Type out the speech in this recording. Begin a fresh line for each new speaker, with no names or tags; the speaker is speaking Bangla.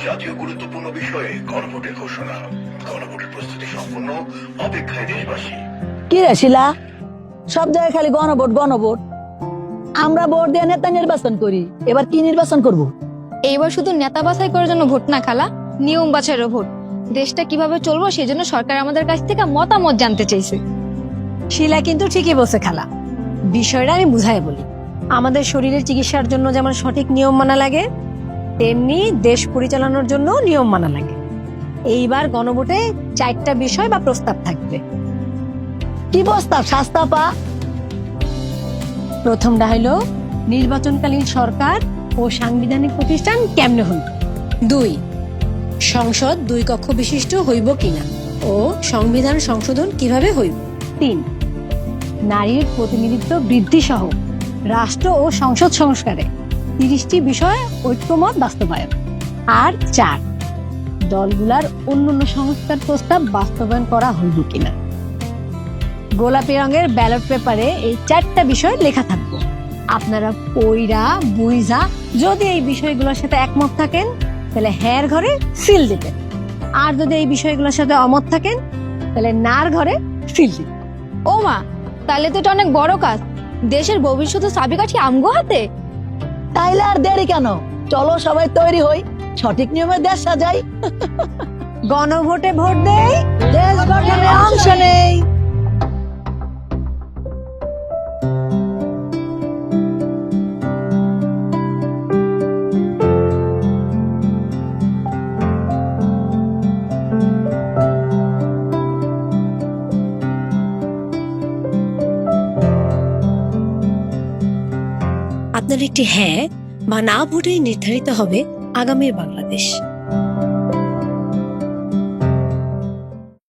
জাতীয় গুরুত্বপূর্ণ বিষয়ে গণভোটের ঘোষণা। গণভোটের প্রস্তুতি সম্পূর্ণ, অপেক্ষায় দেশবাসী।
কি রে শিলা, সব জায়গায় খালি গণভোট গণভোট। আমরা ভোট দিয়ে নেতা নির্বাচন করি, এবার কি নির্বাচন করব?
এইবার শুধু নেতা বাছাই করার জন্য ভোট না খালা, নিয়ম বাছাইয়েরও ভোট। দেশটা কিভাবে চলবো সেজন্য সরকার আমাদের কাছ থেকে মতামত জানতে চাইছে।
শিলা কিন্তু ঠিকই বলছে খালা। বিষয়টা আমি বুঝাই বলি। আমাদের শরীরের চিকিৎসার জন্য যেমন সঠিক নিয়ম মানা লাগে, তেমনি দেশ পরিচালনার জন্য নিয়ম মানা লাগে। এইবার গণভোটে 4টা বিষয় বা প্রস্তাব থাকবে।
কি প্রস্তাব শাস্তাপা?
প্রথমটা হলো নির্বাচনকালীন সরকার ও সাংবিধানিক প্রতিষ্ঠান কেমনে হইব। 2, সংসদ 2 কক্ষ বিশিষ্ট হইব কিনা ও সংবিধান সংশোধন কিভাবে হইব। 3, নারীর প্রতিনিধিত্ব বৃদ্ধি সহ রাষ্ট্র ও সংসদ সংস্কারে 30টি বিষয় ঐক্যমত বাস্তবায়ন। আর 4, দলগুলার অন্যান্য সংস্কার প্রস্তাব বাস্তবায়ন করা হইব কিনা। গোলাপি রঙের ব্যালট পেপারে এই 4টা বিষয় লেখা থাকবে। আপনারা পইরা বুইঝা যদি এই বিষয়গুলোর সাথে একমত থাকেন তাহলে হ্যার ঘরে সিল দিবেন, আর যদি এই বিষয়গুলোর সাথে অমত থাকেন তাহলে নার ঘরে সিল দিবেন।
ও মা, তাহলে তো এটা অনেক বড় কাজ। দেশের ভবিষ্যৎ চাবিকাঠি আমগো হাতে।
তাইলে আর দেরি কেন, চলো সবাই তৈরি হই, সঠিক নিয়মে দেশ সাজাই।
গণভোটে ভোট দেই,
দেশ গঠনে অংশ নেই।
আপনার একটি হ্যাঁ বা না ভোটে নির্ধারিত হবে আগামীর বাংলাদেশ।